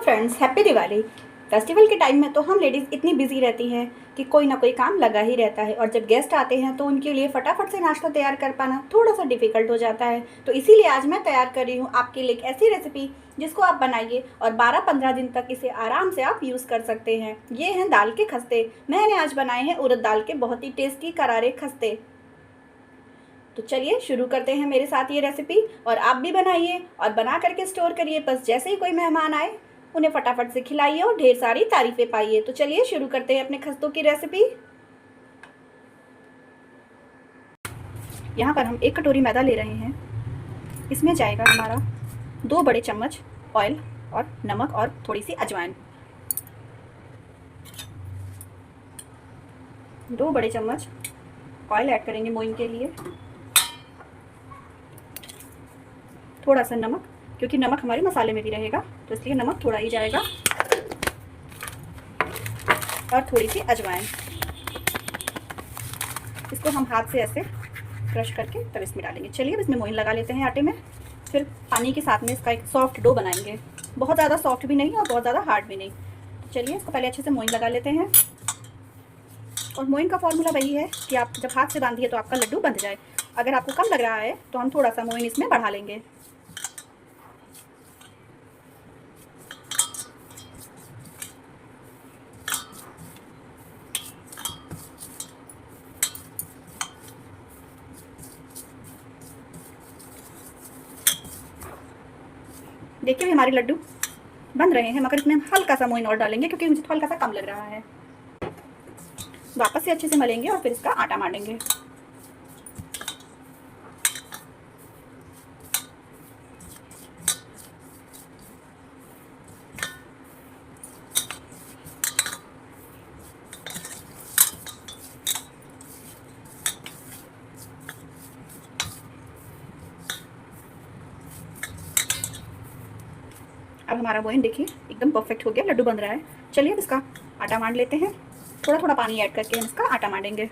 Friends, happy Diwali. Festival के time में तो हम लेडीज़ इतनी बिजी रहती हैं कि कोई ना कोई काम लगा ही रहता है और जब गेस्ट आते हैं तो उनके लिए फटाफट से नाश्ता तैयार कर पाना थोड़ा सा डिफ़िकल्ट हो जाता है। तो इसीलिए आज मैं तैयार कर रही हूँ आपके लिए एक ऐसी रेसिपी जिसको आप बनाइए और 12-15 दिन तक इसे आराम से आप यूज़ कर सकते हैं। ये हैं दाल के खस्ते। मैंने आज बनाए हैं उड़द दाल के बहुत ही टेस्टी करारे खस्ते। तो चलिए शुरू करते हैं मेरे साथ ये रेसिपी और आप भी बनाइए और बना करके स्टोर करिए। बस जैसे ही कोई मेहमान आए उन्हें फटाफट से खिलाइए और ढेर सारी तारीफ़ें पाइए। तो चलिए शुरू करते हैं अपने खस्तों की रेसिपी। यहाँ पर हम 1 कटोरी मैदा ले रहे हैं। इसमें जाएगा हमारा 2 बड़े चम्मच ऑयल और नमक और थोड़ी सी अजवाइन। 2 बड़े चम्मच ऑयल ऐड करेंगे मोइन के लिए। थोड़ा सा नमक, क्योंकि नमक हमारे मसाले में भी रहेगा तो इसलिए नमक थोड़ा ही जाएगा, और थोड़ी सी अजवाइन। इसको हम हाथ से ऐसे क्रश करके तब इसमें डालेंगे। चलिए अब इसमें मोइन लगा लेते हैं आटे में। फिर पानी के साथ में इसका एक सॉफ्ट डो बनाएंगे, बहुत ज़्यादा सॉफ्ट भी नहीं और बहुत ज़्यादा हार्ड भी नहीं। तो चलिए इसको पहले अच्छे से मोइन लगा लेते हैं। और मोइन का फॉर्मूला वही है कि आप जब हाथ से बांधिए तो आपका लड्डू बंध जाए। अगर आपको कम लग रहा है तो हम थोड़ा सा मोइन इसमें बढ़ा लेंगे। देखिए हमारे लड्डू बन रहे हैं, मगर इसमें हम हल्का सा मोइन और डालेंगे क्योंकि मुझे हल्का सा कम लग रहा है। वापस से अच्छे से मलेंगे और फिर इसका आटा मारेंगे। अब हमारा मोइन देखिए एकदम परफेक्ट हो गया, लड्डू बन रहा है। चलिए अब इसका आटा मान लेते हैं। थोड़ा थोड़ा पानी ऐड करके हम इसका आटा मारेंगे।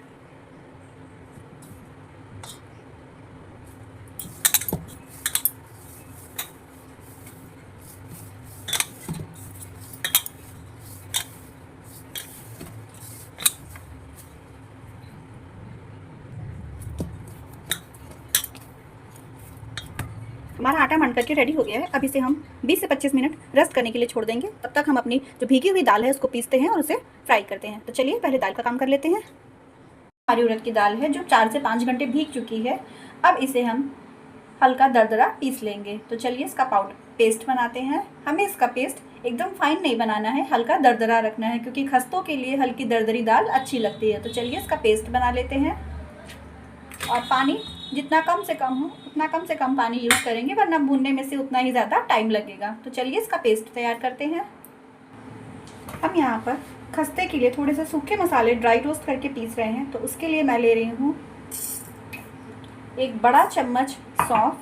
हमारा आटा मान करके रेडी हो गया है। अब इसे हम 20 से 25 मिनट रेस्ट करने के लिए छोड़ देंगे। तब तक हम अपनी जो भीगी हुई दाल है उसको पीसते हैं और उसे फ्राई करते हैं। तो चलिए पहले दाल का काम कर लेते हैं। हमारी उड़द की दाल है जो 4 से 5 घंटे भीग चुकी है। अब इसे हम हल्का दरदरा पीस लेंगे। तो चलिए इसका पाउडर पेस्ट बनाते हैं। हमें इसका पेस्ट एकदम फाइन नहीं बनाना है, हल्का दरदरा रखना है, क्योंकि खस्तों के लिए हल्की दरदरी दाल अच्छी लगती है। तो चलिए इसका पेस्ट बना लेते हैं। और पानी जितना कम से कम हो उतना कम से कम पानी यूज़ करेंगे, वरना भूनने में से उतना ही ज़्यादा टाइम लगेगा। तो चलिए इसका पेस्ट तैयार करते हैं। हम यहाँ पर खस्ते के लिए थोड़े से सूखे मसाले ड्राई रोस्ट करके पीस रहे हैं। तो उसके लिए मैं ले रही हूँ 1 बड़ा चम्मच सौंफ,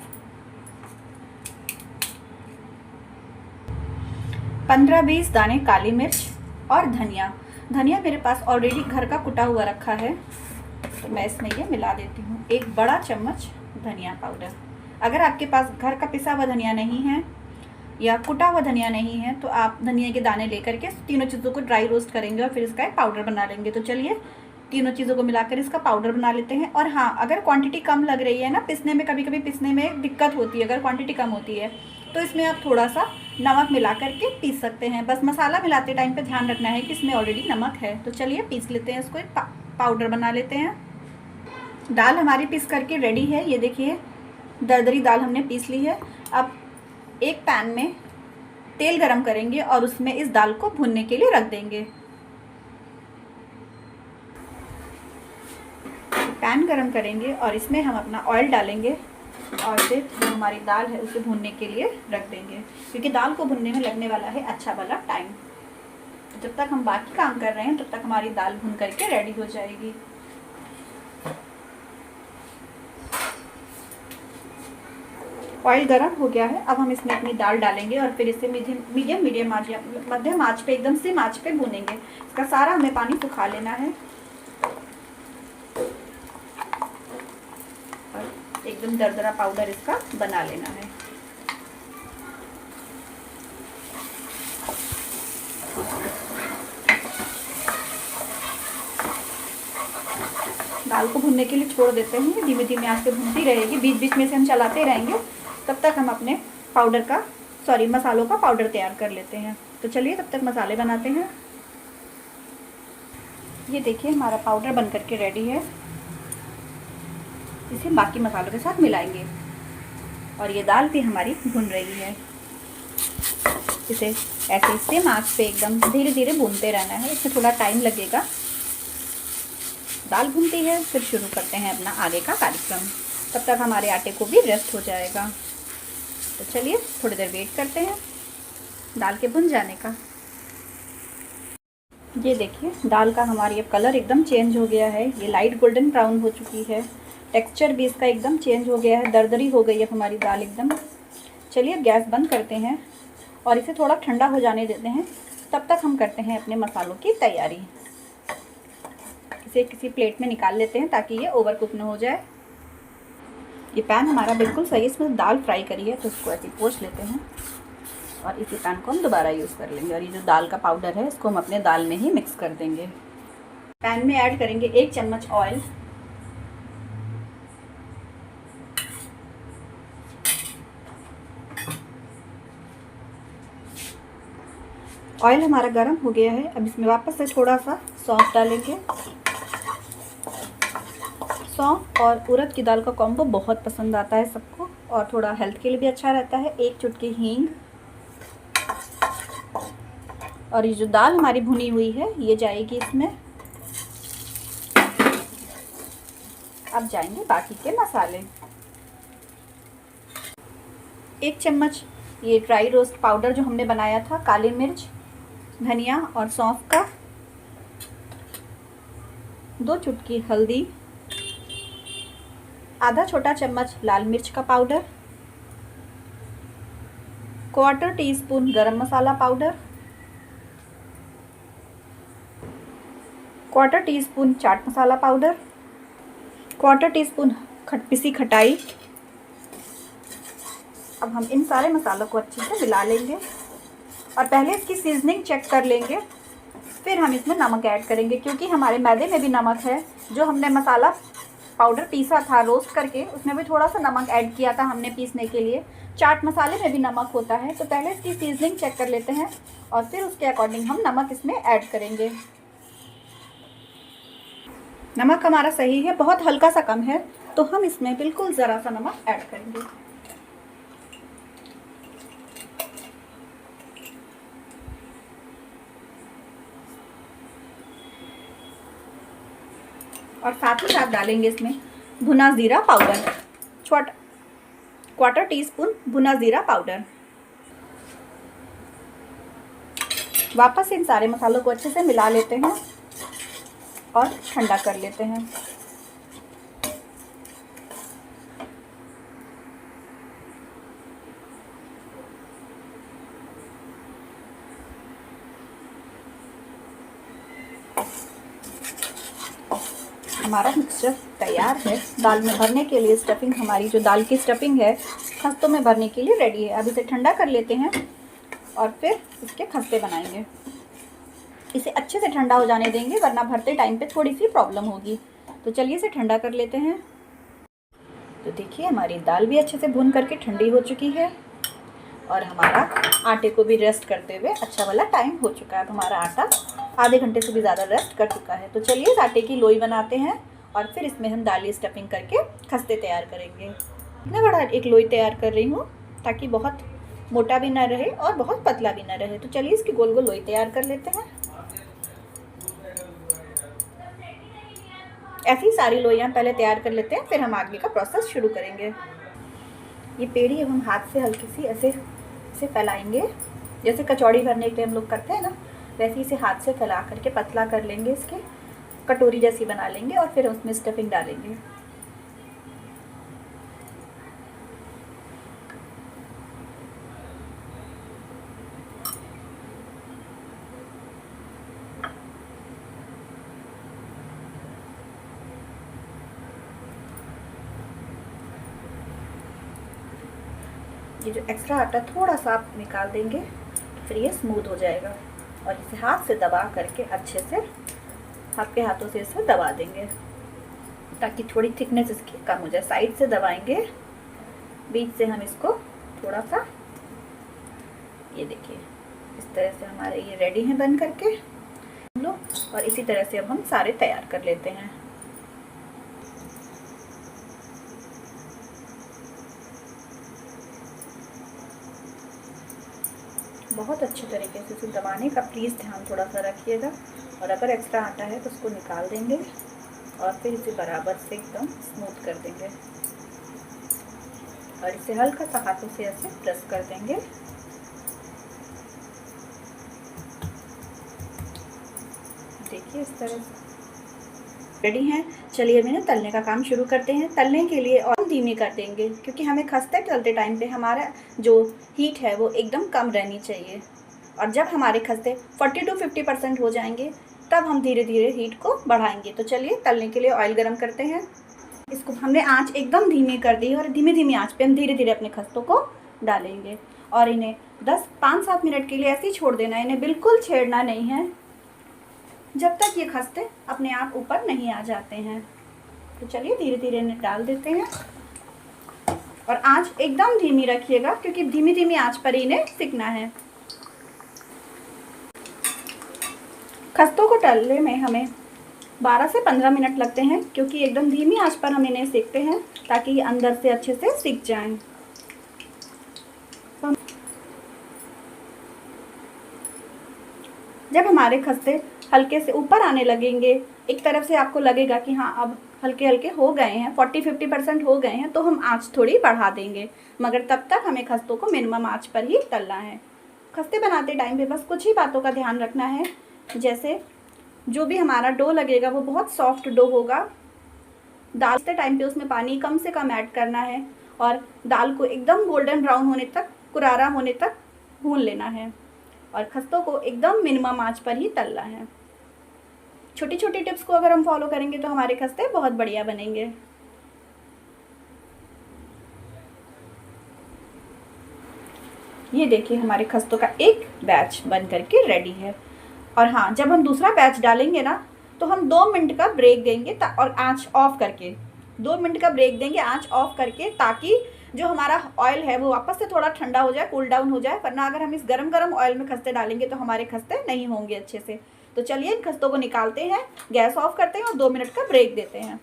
15-20 दाने काली मिर्च और धनिया। धनिया मेरे पास ऑलरेडी घर का कुटा हुआ रखा है तो मैं इसमें ये मिला देती हूँ। 1 बड़ा चम्मच धनिया पाउडर। अगर आपके पास घर का पिसा हुआ धनिया नहीं है या कुटा हुआ धनिया नहीं है तो आप धनिया के दाने लेकर के तीनों चीज़ों को ड्राई रोस्ट करेंगे और फिर इसका एक पाउडर बना लेंगे। तो चलिए तीनों चीज़ों को मिलाकर इसका पाउडर बना लेते हैं। और हाँ, अगर क्वांटिटी कम लग रही है ना पिसने में, कभी कभी पिसने में दिक्कत होती है, अगर क्वांटिटी कम होती है तो इसमें आप थोड़ा सा नमक मिला करके पीस सकते हैं। बस मसाला मिलाते टाइम पे ध्यान रखना है कि इसमें ऑलरेडी नमक है। तो चलिए पीस लेते हैं, इसको एक पाउडर बना लेते हैं। दाल हमारी पीस करके रेडी है। ये देखिए दरदरी दाल हमने पीस ली है। अब एक पैन में तेल गरम करेंगे और उसमें इस दाल को भूनने के लिए रख देंगे। पैन गरम करेंगे और इसमें हम अपना ऑयल डालेंगे और फिर जो हमारी दाल है उसे भूनने के लिए रख देंगे, क्योंकि दाल को भूनने में लगने वाला है अच्छा वाला टाइम। जब तक हम बाकी काम कर रहे हैं तब तक हमारी दाल भून करके रेडी हो जाएगी। ऑयल गरम हो गया है। अब हम इसमें अपनी दाल डालेंगे और फिर इसे मध्यम आंच पे, एकदम से आंच पे भूनेंगे। इसका सारा हमें पानी सुखा लेना है और एकदम दरदरा पाउडर इसका बना लेना है। दाल को भुनने के लिए छोड़ देते हैं। धीमे धीमे आंच पे भुनती रहेगी, बीच बीच में से हम चलाते रहेंगे। तब तक हम अपने मसालों का पाउडर तैयार कर लेते हैं। तो चलिए तब तक मसाले बनाते हैं। ये देखिए हमारा पाउडर बन करके रेडी है। इसे बाकी मसालों के साथ मिलाएंगे और ये दाल भी हमारी भुन रही है। इसे ऐसे सेम आंच पे एकदम धीरे धीरे भूनते रहना है। इसमें थोड़ा टाइम लगेगा। दाल भुनती है, फिर शुरू करते हैं अपना आगे का कार्यक्रम। तब तक हमारे आटे को भी रेस्ट हो जाएगा। तो चलिए थोड़ी देर वेट करते हैं दाल के भुन जाने का। ये देखिए दाल का हमारी अब कलर एकदम चेंज हो गया है। ये लाइट गोल्डन ब्राउन हो चुकी है। टेक्सचर भी इसका एकदम चेंज हो गया है, दरदरी हो गई है हमारी दाल एकदम। चलिए गैस बंद करते हैं और इसे थोड़ा ठंडा हो जाने देते हैं। तब तक हम करते हैं अपने मसालों की तैयारी। इसे किसी प्लेट में निकाल लेते हैं ताकि ये ओवर कुक न हो जाए। ये पैन हमारा बिल्कुल सही, इसमें दाल फ्राई करी है तो इसको ऐसे पोंछ लेते हैं और इसी पैन को हम दोबारा यूज़ कर लेंगे। और ये जो दाल का पाउडर है इसको हम अपने दाल में ही मिक्स कर देंगे। पैन में ऐड करेंगे 1 चम्मच ऑयल। ऑयल हमारा गर्म हो गया है। अब इसमें वापस से थोड़ा सा सौंफ डालेंगे। सौंफ और उड़द की दाल का कॉम्बो बहुत पसंद आता है सबको और थोड़ा हेल्थ के लिए भी अच्छा रहता है। 1 चुटकी हींग। और ये जो दाल हमारी भुनी हुई है ये जाएगी इसमें। अब जाएंगे बाकी के मसाले। 1 चम्मच ये ड्राई रोस्ट पाउडर जो हमने बनाया था, काली मिर्च, धनिया और सौंफ का। 2 चुटकी हल्दी। आधा छोटा चम्मच लाल मिर्च का पाउडर। 1/4 टीस्पून गरम मसाला powder. 1/4 teaspoon chaat masala powder. 1/4 teaspoon पिसी खटाई। अब हम इन सारे मसालों को अच्छे से मिला लेंगे और पहले इसकी सीजनिंग चेक कर लेंगे, फिर हम इसमें नमक ऐड करेंगे क्योंकि हमारे मैदे में भी नमक है। जो हमने मसाला पाउडर पीसा था रोस्ट करके उसमें भी थोड़ा सा नमक ऐड किया था हमने पीसने के लिए। चाट मसाले में भी नमक होता है। तो पहले इसकी सीजनिंग चेक कर लेते हैं और फिर उसके अकॉर्डिंग हम नमक इसमें ऐड करेंगे। नमक हमारा सही है, बहुत हल्का सा कम है तो हम इसमें बिल्कुल ज़रा सा नमक ऐड करेंगे। और साथ ही साथ डालेंगे इसमें भुना ज़ीरा पाउडर, 1/4 टीस्पून भुना ज़ीरा पाउडर। वापस इन सारे मसालों को अच्छे से मिला लेते हैं और ठंडा कर लेते हैं। हमारा मिक्सचर तैयार है। दाल में भरने के लिए स्टफिंग, हमारी जो दाल की स्टफिंग है खस्तों में भरने के लिए रेडी है। अब इसे ठंडा कर लेते हैं और फिर इसके खस्ते बनाएंगे। इसे अच्छे से ठंडा हो जाने देंगे वरना भरते टाइम पे थोड़ी सी प्रॉब्लम होगी। तो चलिए इसे ठंडा कर लेते हैं। तो देखिए हमारी दाल भी अच्छे से भून करके ठंडी हो चुकी है और हमारा आटे को भी रेस्ट करते हुए अच्छा वाला टाइम हो चुका है। अब हमारा आटा आधे घंटे से भी ज़्यादा रेस्ट कर चुका है। तो चलिए इस आटे की लोई बनाते हैं और फिर इसमें हम दाल स्टफिंग करके खस्ते तैयार करेंगे। इतना बड़ा एक लोई तैयार कर रही हूँ ताकि बहुत मोटा भी ना रहे और बहुत पतला भी ना रहे। तो चलिए इसकी गोल गोल लोई तैयार कर लेते हैं। ऐसी सारी लोइयाँ पहले तैयार कर लेते हैं, फिर हम आगे का प्रोसेस शुरू करेंगे। ये पेड़ी अब हम हाथ से हल्की सी ऐसे फैलाएंगे, जैसे कचौड़ी भरने के लिए हम लोग करते हैं ना, वैसे इसे हाथ से फैला करके पतला कर लेंगे, इसके कटोरी जैसी बना लेंगे और फिर उसमें स्टफिंग डालेंगे। ये जो एक्स्ट्रा आटा थोड़ा सा आप निकाल देंगे फिर ये स्मूथ हो जाएगा और इसे हाथ से दबा करके अच्छे से आपके हाथों से इसे दबा देंगे। ताकि थोड़ी थिकनेस इसकी कम हो जाए। साइड से दबाएंगे, बीच से हम इसको थोड़ा सा, ये देखिए इस तरह से हमारे ये रेडी हैं बन करके लो। और इसी तरह से अब हम सारे तैयार कर लेते हैं। बहुत अच्छी तरीके से इसे दबाने का प्लीज़ ध्यान थोड़ा सा रखिएगा, और अगर एक्स्ट्रा आटा है तो उसको निकाल देंगे और फिर इसे बराबर से एकदम स्मूथ कर देंगे और इसे हल्का सा हाथों से ऐसे प्रेस कर देंगे। देखिए इस तरह से रेडी हैं। चलिए अभी ना तलने का काम शुरू करते हैं। तलने के लिए और धीमी कर देंगे, क्योंकि हमें खस्ते तलते टाइम पे हमारा जो हीट है वो एकदम कम रहनी चाहिए। और जब हमारे खस्ते 40 to 50% हो जाएंगे तब हम धीरे धीरे हीट को बढ़ाएंगे। तो चलिए तलने के लिए ऑयल गरम करते हैं। इसको हमने आँच एकदम धीमी कर दी और धीमी धीमी आँच पे हम धीरे धीरे अपने खस्तों को डालेंगे और इन्हें 5-7 मिनट के लिए ऐसे ही छोड़ देना है। इन्हें बिल्कुल छेड़ना नहीं है जब तक ये खस्ते अपने आप ऊपर नहीं आ जाते हैं। तो चलिए धीरे धीरे इन्हें डाल देते हैं और आँच एकदम धीमी रखिएगा, क्योंकि धीमी धीमी आँच पर इन्हें सिकना है। खस्तों को तलने में हमें 12 से 15 मिनट लगते हैं, क्योंकि एकदम धीमी आंच पर हम इन्हें सेकते हैं ताकि ये अंदर से अच्छे से सिक जाएं। जब हमारे खस्ते हल्के से ऊपर आने लगेंगे, एक तरफ से आपको लगेगा कि हाँ अब हल्के हल्के हो गए हैं, 40-50% हो गए हैं, तो हम आंच थोड़ी बढ़ा देंगे। मगर तब तक हमें खस्तों को मिनिमम आंच पर ही तलना है। खस्ते बनाते टाइम पे बस कुछ ही बातों का ध्यान रखना है, जैसे जो भी हमारा डो लगेगा वो बहुत सॉफ्ट डो होगा। डालते टाइम पे उसमें पानी कम से कम ऐड करना है और दाल को एकदम गोल्डन ब्राउन होने तक, कुरारा होने तक भून लेना है और खस्तों को एकदम मिनिमम आंच पर ही तलना है। छोटी छोटी टिप्स को अगर हम फॉलो करेंगे तो हमारे खस्ते बहुत बढ़िया बनेंगे। ये देखिए हमारे खस्तों का एक बैच बन करके रेडी है। और हाँ, जब हम दूसरा बैच डालेंगे ना तो हम 2 मिनट का ब्रेक देंगे और आंच ऑफ करके 2 मिनट का ब्रेक देंगे आंच ऑफ करके, ताकि जो हमारा ऑयल है वो वापस से थोड़ा ठंडा हो जाए, कूल डाउन हो जाए। वरना अगर हम इस गरम गरम ऑयल में खस्ते डालेंगे तो हमारे खस्ते नहीं होंगे अच्छे से। तो चलिए इन खस्तों को निकालते हैं, गैस ऑफ करते हैं और 2 मिनट का ब्रेक देते हैं।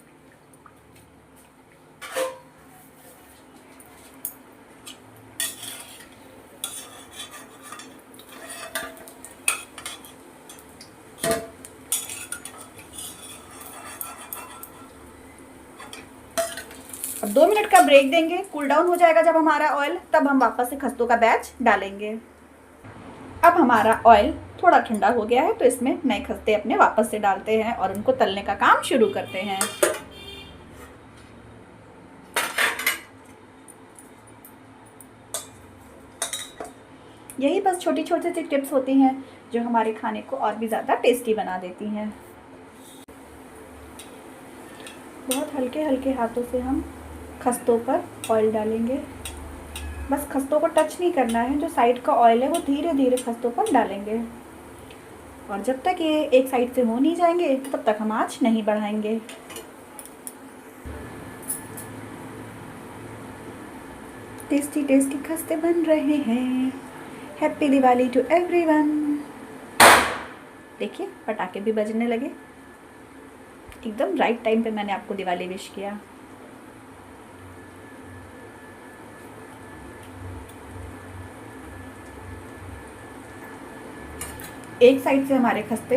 अब 2 मिनट का ब्रेक देंगे, कूल डाउन हो जाएगा जब हमारा ऑयल, तब हम वापस से खस्तों का बैच डालेंगे। अब हमारा ऑयल थोड़ा ठंडा हो गया है तो इसमें नए खस्ते अपने वापस से डालते हैं और उनको तलने का काम शुरू करते हैं। यही बस छोटी छोटी सी टिप्स होती हैं जो हमारे खाने को और भी ज़्यादा टेस्टी बना देती हैं। बहुत हल्के हल्के हाथों से हम खस्तों पर ऑयल डालेंगे। बस खस्तों को टच नहीं करना है, जो साइड का ऑयल है वो धीरे धीरे खस्तों पर डालेंगे और जब तक ये एक साइड से हो नहीं जाएंगे तब तक हम आंच नहीं बढ़ाएंगे। टेस्टी टेस्टी खस्ते बन रहे हैं। Happy Diwali to everyone. देखिए पटाखे भी बजने लगे। एकदम राइट टाइम पे मैंने आपको दिवाली विश किया। एक साइड से हमारे खस्ते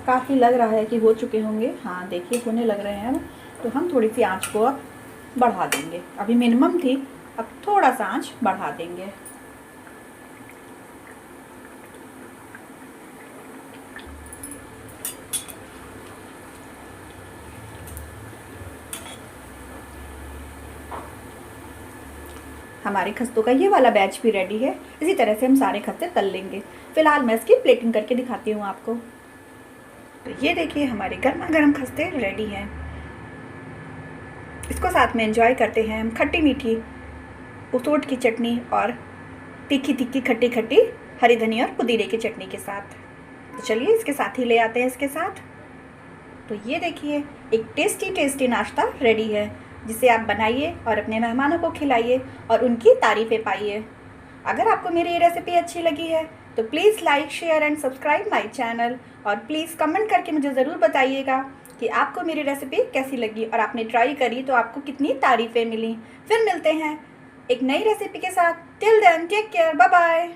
काफ़ी लग रहा है कि हो चुके होंगे। हाँ देखिए होने लग रहे हैं अब, तो हम थोड़ी सी आंच को अब बढ़ा देंगे। अभी मिनिमम थी, अब थोड़ा सा आंच बढ़ा देंगे। हमारे खस्तों का ये वाला बैच भी रेडी है। इसी तरह से हम सारे खस्ते तल लेंगे। फिलहाल मैं इसकी प्लेटिंग करके दिखाती हूँ आपको। तो ये देखिए हमारे गर्मा गर्म खस्ते रेडी हैं। इसको साथ में एंजॉय करते हैं हम खट्टी मीठी उतोट की चटनी और तीखी तीखी खट्टी खट्टी हरी धनिया और पुदीने की चटनी के साथ। तो चलिए इसके साथ ही ले आते हैं इसके साथ। तो ये देखिए एक टेस्टी टेस्टी नाश्ता रेडी है, जिसे आप बनाइए और अपने मेहमानों को खिलाइए और उनकी तारीफ़ें पाइए। अगर आपको मेरी ये रेसिपी अच्छी लगी है तो please like share and subscribe my channel, और प्लीज़ कमेंट करके मुझे ज़रूर बताइएगा कि आपको मेरी रेसिपी कैसी लगी और आपने ट्राई करी तो आपको कितनी तारीफ़ें मिली। फिर मिलते हैं एक नई रेसिपी के साथ। Till then take care, bye bye.